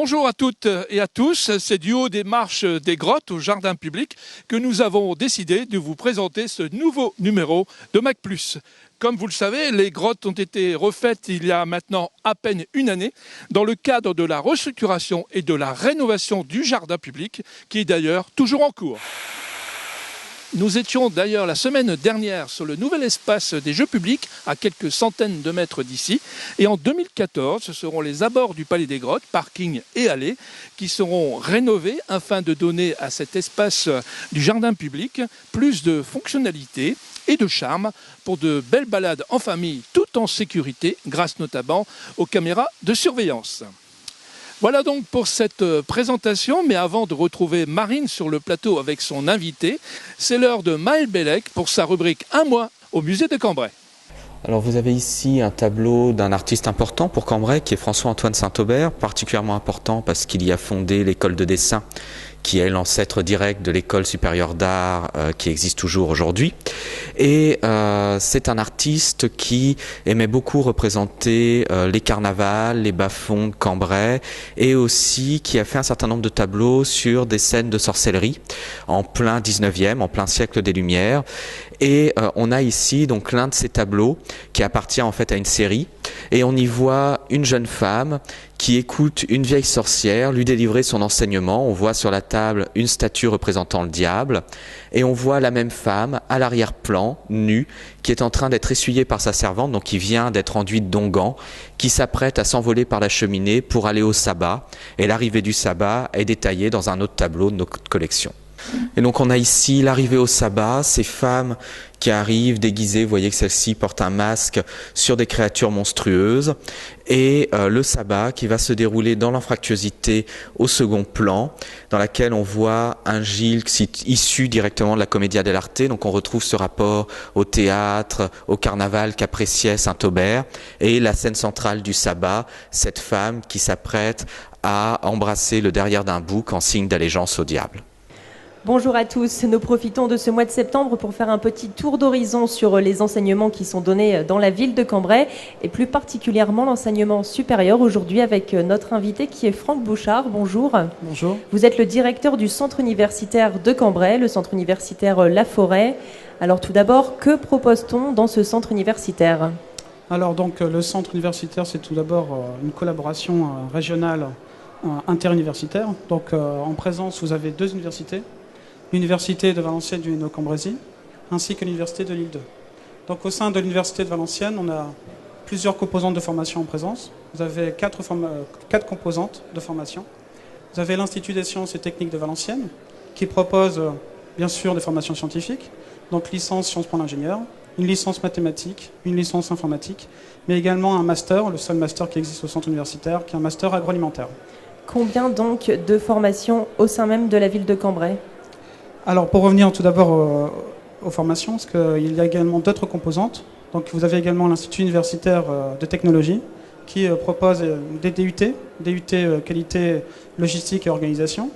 Bonjour à toutes et à tous, c'est du haut des marches des grottes au jardin public que nous avons décidé de vous présenter ce nouveau numéro de Mac+. Comme vous le savez, les grottes ont été refaites il y a maintenant à peine une année dans le cadre de la restructuration et de la rénovation du jardin public qui est d'ailleurs toujours en cours. Nous étions d'ailleurs la semaine dernière sur le nouvel espace des Jeux publics à quelques centaines de mètres d'ici. Et en 2014, ce seront les abords du Palais des Grottes, parking et allées, qui seront rénovés afin de donner à cet espace du jardin public plus de fonctionnalité et de charme pour de belles balades en famille tout en sécurité grâce notamment aux caméras de surveillance. Voilà donc pour cette présentation, mais avant de retrouver Marine sur le plateau avec son invité, c'est l'heure de Maël Bellec pour sa rubrique Un mois au musée de Cambrai. Alors vous avez ici un tableau d'un artiste important pour Cambrai qui est François-Antoine Saint-Aubert, particulièrement important parce qu'il y a fondé l'école de dessin qui est l'ancêtre direct de l'école supérieure d'art qui existe toujours aujourd'hui. Et c'est un artiste qui aimait beaucoup représenter les carnavals, les bas-fonds de Cambrai, et aussi qui a fait un certain nombre de tableaux sur des scènes de sorcellerie en plein 19e, en plein siècle des Lumières. Et on a ici donc l'un de ces tableaux qui appartient en fait à une série, et on y voit une jeune femme qui écoute une vieille sorcière lui délivrer son enseignement. On voit sur la table une statue représentant le diable, et on voit la même femme à l'arrière-plan, nue, qui est en train d'être essuyée par sa servante, donc qui vient d'être enduite d'onguents, qui s'apprête à s'envoler par la cheminée pour aller au sabbat. Et l'arrivée du sabbat est détaillée dans un autre tableau de notre collection. Et donc on a ici l'arrivée au sabbat, ces femmes qui arrivent déguisées, vous voyez que celle-ci porte un masque sur des créatures monstrueuses, et le sabbat qui va se dérouler dans l'anfractuosité au second plan, dans laquelle on voit un Gilles issu directement de la Commedia dell'arte, donc on retrouve ce rapport au théâtre, au carnaval qu'appréciait Saint-Aubert, et la scène centrale du sabbat, cette femme qui s'apprête à embrasser le derrière d'un bouc en signe d'allégeance au diable. Bonjour à tous, nous profitons de ce mois de septembre pour faire un petit tour d'horizon sur les enseignements qui sont donnés dans la ville de Cambrai et plus particulièrement l'enseignement supérieur aujourd'hui avec notre invité qui est Franck Bouchard. Bonjour. Bonjour. Vous êtes le directeur du centre universitaire de Cambrai, le centre universitaire La Forêt. Alors tout d'abord, que propose-t-on dans ce centre universitaire ? Alors donc le centre universitaire, c'est tout d'abord une collaboration régionale interuniversitaire. Donc en présence, vous avez deux universités. L'université de Valenciennes du Hainaut-Cambrésis, ainsi que l'université de Lille 2. Donc au sein de l'université de Valenciennes, on a plusieurs composantes de formation en présence. Vous avez quatre composantes de formation. Vous avez l'Institut des sciences et techniques de Valenciennes, qui propose bien sûr des formations scientifiques, donc licence sciences pour l'ingénieur, une licence mathématiques, une licence informatique, mais également un master, le seul master qui existe au centre universitaire, qui est un master agroalimentaire. Combien donc de formations au sein même de la ville de Cambrai ? Alors, pour revenir tout d'abord aux formations, parce qu'il y a également d'autres composantes. Donc, vous avez également l'Institut universitaire de technologie qui propose des DUT qualité logistique et organisation.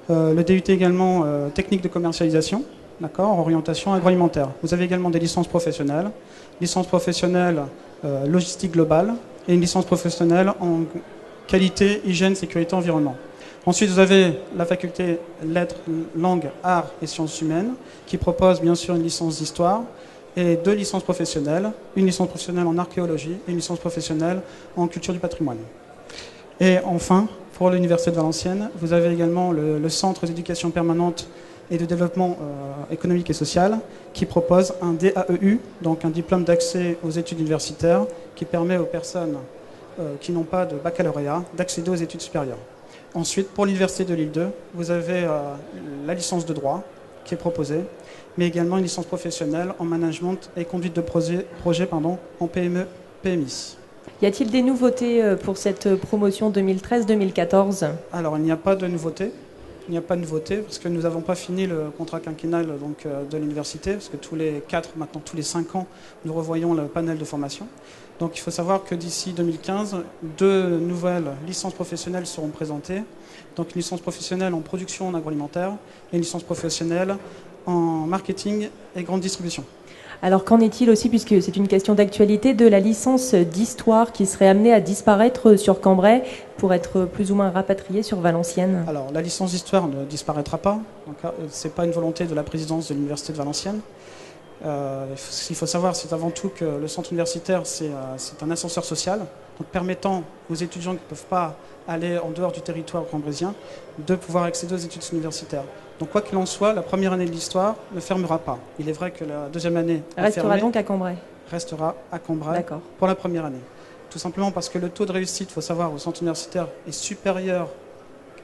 Le DUT également technique de commercialisation, d'accord, orientation agroalimentaire. Vous avez également des licences professionnelles logistique globale et une licence professionnelle en qualité, hygiène, sécurité, environnement. Ensuite, vous avez la faculté lettres, langues, arts et sciences humaines qui propose bien sûr une licence d'histoire et deux licences professionnelles, une licence professionnelle en archéologie et une licence professionnelle en culture du patrimoine. Et enfin, pour l'université de Valenciennes, vous avez également le centre d'éducation permanente et de développement économique et social qui propose un DAEU, donc un diplôme d'accès aux études universitaires qui permet aux personnes qui n'ont pas de baccalauréat d'accéder aux études supérieures. Ensuite, pour l'université de Lille 2, vous avez la licence de droit qui est proposée, mais également une licence professionnelle en management et conduite de projet en PME, PMI. Y a-t-il des nouveautés pour cette promotion 2013-2014 ? Alors, il n'y a pas de nouveauté. Il n'y a pas de nouveauté parce que nous n'avons pas fini le contrat quinquennal de l'université, parce que tous les 5 ans, nous revoyons le panel de formation. Donc il faut savoir que d'ici 2015, 2 nouvelles licences professionnelles seront présentées. Donc une licence professionnelle en production en agroalimentaire et une licence professionnelle en marketing et grande distribution. Alors qu'en est-il aussi, puisque c'est une question d'actualité, de la licence d'histoire qui serait amenée à disparaître sur Cambrai pour être plus ou moins rapatriée sur Valenciennes? Alors, la licence d'histoire ne disparaîtra pas. Ce n'est pas une volonté de la présidence de l'Université de Valenciennes. Ce qu'il faut savoir, c'est avant tout que le centre universitaire, c'est un ascenseur social, donc permettant aux étudiants qui ne peuvent pas aller en dehors du territoire cambrésien de pouvoir accéder aux études universitaires. Donc quoi qu'il en soit, la première année de l'histoire ne fermera pas. Il est vrai que la deuxième année Restera donc à Cambrai. Restera à Cambrai pour la première année. Tout simplement parce que le taux de réussite, il faut savoir, au centre universitaire est supérieur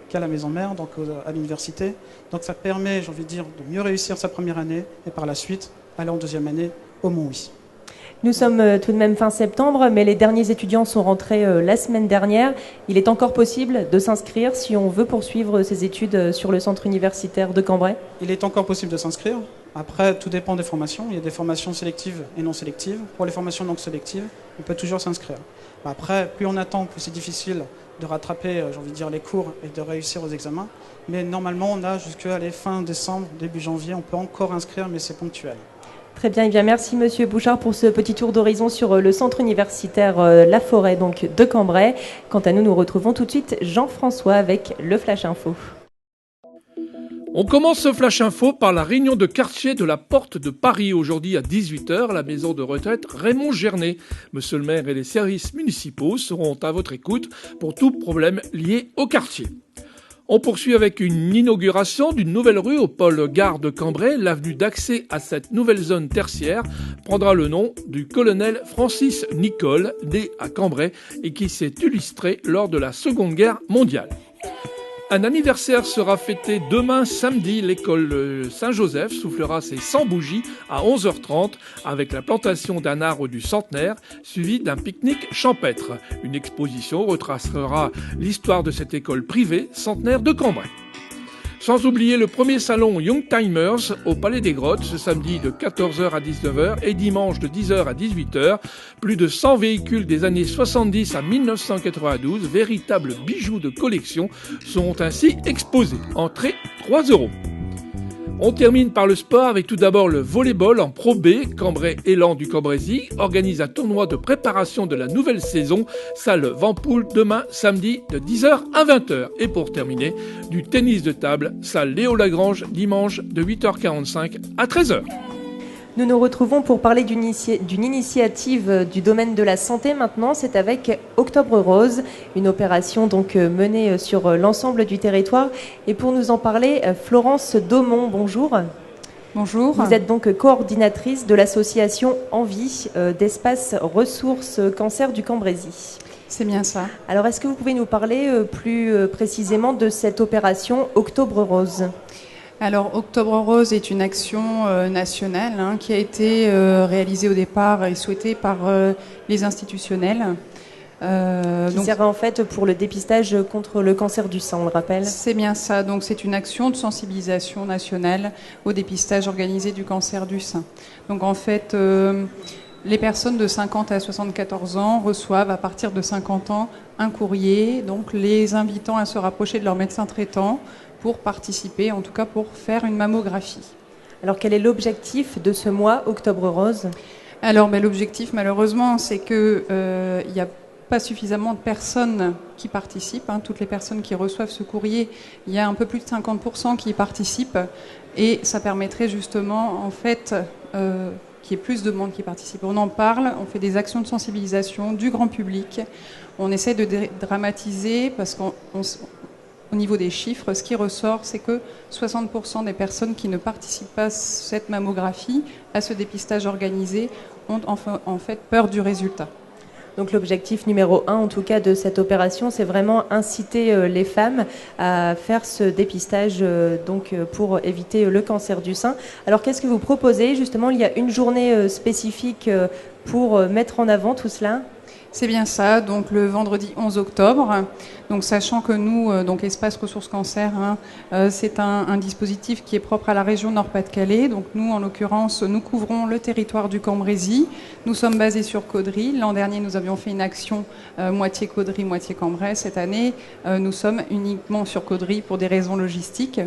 qu'à la maison mère, donc à l'université. Donc ça permet, j'ai envie de dire, de mieux réussir sa première année et par la suite aller en deuxième année au Mont-Oui. Nous sommes tout de même fin septembre, mais les derniers étudiants sont rentrés la semaine dernière. Il est encore possible de s'inscrire si on veut poursuivre ses études sur le centre universitaire de Cambrai? Il est encore possible de s'inscrire. Après, tout dépend des formations. Il y a des formations sélectives et non sélectives. Pour les formations non sélectives, on peut toujours s'inscrire. Après, plus on attend, plus c'est difficile de rattraper, j'ai envie de dire, les cours et de réussir aux examens. Mais normalement, on a jusqu'à fin décembre, début janvier, on peut encore inscrire, mais c'est ponctuel. Très bien, merci Monsieur Bouchard pour ce petit tour d'horizon sur le centre universitaire La Forêt donc de Cambrai. Quant à nous, nous retrouvons tout de suite Jean-François avec le Flash Info. On commence ce Flash Info par la réunion de quartier de la Porte de Paris aujourd'hui à 18h à la maison de retraite Raymond Gernet. Monsieur le maire et les services municipaux seront à votre écoute pour tout problème lié au quartier. On poursuit avec une inauguration d'une nouvelle rue au pôle gare de Cambrai. L'avenue d'accès à cette nouvelle zone tertiaire prendra le nom du colonel Francis Nicole, né à Cambrai et qui s'est illustré lors de la Seconde Guerre mondiale. Un anniversaire sera fêté demain samedi. L'école Saint-Joseph soufflera ses 100 bougies à 11h30 avec la plantation d'un arbre du centenaire suivi d'un pique-nique champêtre. Une exposition retracera l'histoire de cette école privée centenaire de Cambrai. Sans oublier le premier salon Young Timers au Palais des Grottes ce samedi de 14h à 19h et dimanche de 10h à 18h. Plus de 100 véhicules des années 70 à 1992, véritables bijoux de collection, seront ainsi exposés. Entrée 3 €. On termine par le sport avec tout d'abord le volley-ball en Pro B. Cambrai Élan du Cambrésis organise un tournoi de préparation de la nouvelle saison, salle Vanpoul, demain samedi de 10h à 20h. Et pour terminer, du tennis de table, salle Léo Lagrange, dimanche de 8h45 à 13h. Nous nous retrouvons pour parler d'une initiative du domaine de la santé maintenant. C'est avec Octobre Rose, une opération donc menée sur l'ensemble du territoire. Et pour nous en parler, Florence Daumont, bonjour. Bonjour. Vous êtes donc coordinatrice de l'association Envie d'espace ressources cancer du Cambrésis. C'est bien ça. Alors est-ce que vous pouvez nous parler plus précisément de cette opération Octobre Rose ? Alors, Octobre Rose est une action nationale qui a été réalisée au départ et souhaitée par les institutionnels. Qui sert en fait pour le dépistage contre le cancer du sang, on le rappelle. C'est bien ça. Donc, c'est une action de sensibilisation nationale au dépistage organisé du cancer du sein. Donc, en fait, les personnes de 50 à 74 ans reçoivent à partir de 50 ans un courrier, donc les invitant à se rapprocher de leur médecin traitant pour participer, en tout cas pour faire une mammographie. Alors quel est l'objectif de ce mois Octobre Rose ? Alors l'objectif malheureusement c'est que il n'y a pas suffisamment de personnes qui participent. Toutes les personnes qui reçoivent ce courrier, il y a un peu plus de 50% qui y participent et ça permettrait justement en fait qu'il y ait plus de monde qui participe. On en parle, on fait des actions de sensibilisation du grand public, on essaie de dramatiser parce qu'au niveau des chiffres, ce qui ressort, c'est que 60% des personnes qui ne participent pas à cette mammographie, à ce dépistage organisé, ont en fait peur du résultat. Donc l'objectif numéro 1, en tout cas, de cette opération, c'est vraiment inciter les femmes à faire ce dépistage pour éviter le cancer du sein. Alors qu'est-ce que vous proposez ? Justement, il y a une journée spécifique pour mettre en avant tout cela ? C'est bien ça, donc le vendredi 11 octobre. Donc sachant que nous, donc Espace Ressources Cancer, c'est un dispositif qui est propre à la région Nord-Pas-de-Calais. Donc nous, en l'occurrence, nous couvrons le territoire du Cambrésis. Nous sommes basés sur Caudry. L'an dernier, nous avions fait une action moitié Caudry, moitié Cambrai. Cette année, nous sommes uniquement sur Caudry pour des raisons logistiques.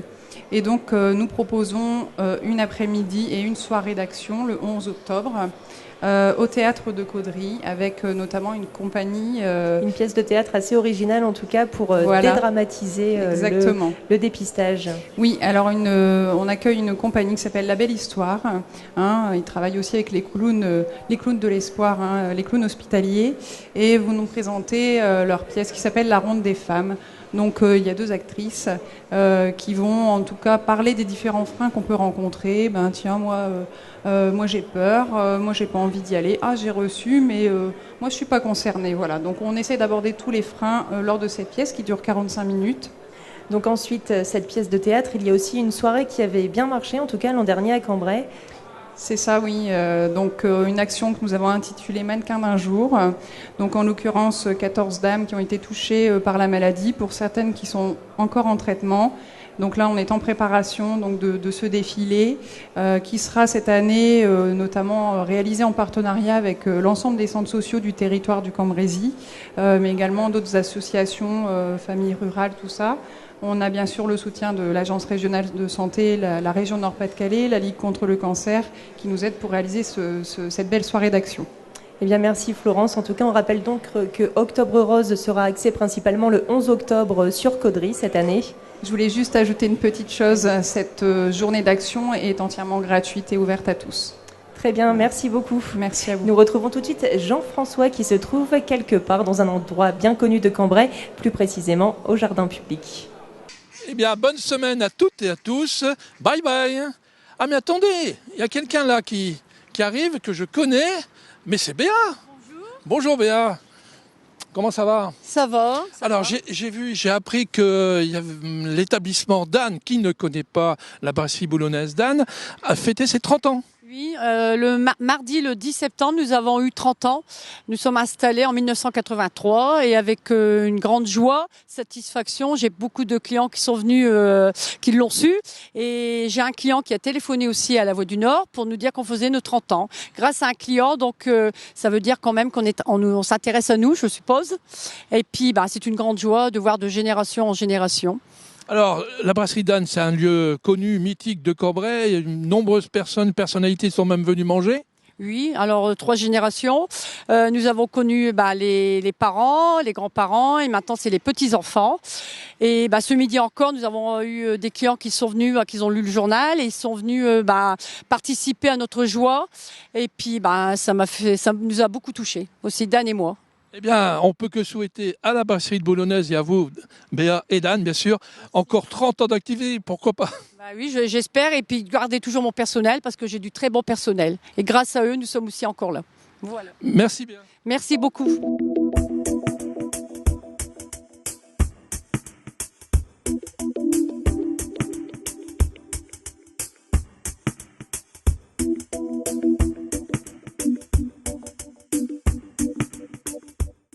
Et donc, nous proposons une après-midi et une soirée d'action le 11 octobre au théâtre de Caudry, avec notamment une compagnie. Une pièce de théâtre assez originale, en tout cas, pour Voilà. dédramatiser Exactement. le dépistage. Oui, alors on accueille une compagnie qui s'appelle La Belle Histoire. Ils travaillent aussi avec les clowns de l'espoir, les clowns hospitaliers, et vont nous présenter leur pièce qui s'appelle La Ronde des femmes. Donc il y a 2 actrices qui vont en tout cas parler des différents freins qu'on peut rencontrer. Ben tiens, moi j'ai peur, moi j'ai pas envie d'y aller. Ah, j'ai reçu, mais moi je suis pas concernée. Voilà. Donc on essaie d'aborder tous les freins lors de cette pièce qui dure 45 minutes. Donc ensuite, cette pièce de théâtre, il y a aussi une soirée qui avait bien marché, en tout cas l'an dernier à Cambrai. C'est ça, oui. Donc une action que nous avons intitulée Mannequin d'un jour. Donc en l'occurrence 14 dames qui ont été touchées par la maladie, pour certaines qui sont encore en traitement. Donc là, on est en préparation donc de ce défilé qui sera cette année notamment réalisé en partenariat avec l'ensemble des centres sociaux du territoire du Cambrésis, mais également d'autres associations, familles rurales, tout ça. On a bien sûr le soutien de l'Agence régionale de santé, la région Nord-Pas-de-Calais, la Ligue contre le cancer, qui nous aide pour réaliser cette belle soirée d'action. Eh bien, merci Florence. En tout cas, on rappelle donc que Octobre Rose sera axé principalement le 11 octobre sur Caudry cette année. Je voulais juste ajouter une petite chose. Cette journée d'action est entièrement gratuite et ouverte à tous. Très bien, merci beaucoup. Merci à vous. Nous retrouvons tout de suite Jean-François qui se trouve quelque part dans un endroit bien connu de Cambrai, plus précisément au jardin public. Eh bien, bonne semaine à toutes et à tous. Bye bye. Ah mais attendez, il y a quelqu'un là qui arrive, que je connais, mais c'est Béa. Bonjour. Bonjour Béa. Comment ça va? Ça va. Alors j'ai appris que l'établissement d'Anne, qui ne connaît pas la brasserie boulonnaise d'Anne, a fêté ses 30 ans. Oui, mardi le 10 septembre, nous avons eu 30 ans. Nous sommes installés en 1983 et avec une grande joie, satisfaction, j'ai beaucoup de clients qui sont venus, qui l'ont su. Et j'ai un client qui a téléphoné aussi à la Voix du Nord pour nous dire qu'on faisait nos 30 ans. Grâce à un client, donc ça veut dire quand même on s'intéresse à nous, je suppose. Et puis c'est une grande joie de voir de génération en génération. Alors, la brasserie d'Anne, c'est un lieu connu, mythique de Cambrai. Nombreuses personnalités sont même venues manger. Oui, alors 3 générations. Nous avons connu les parents, les grands-parents et maintenant c'est les petits-enfants. Et ce midi encore, nous avons eu des clients qui sont venus, qui ont lu le journal et ils sont venus participer à notre joie. Et puis ça nous a beaucoup touchés, aussi Dan et moi. Eh bien, on peut que souhaiter à la brasserie de Boulonnaise et à vous, Béa et Dan, bien sûr, encore 30 ans d'activité, pourquoi pas? Oui, j'espère, et puis garder toujours mon personnel, parce que j'ai du très bon personnel. Et grâce à eux, nous sommes aussi encore là. Voilà. Merci Béa. Merci beaucoup.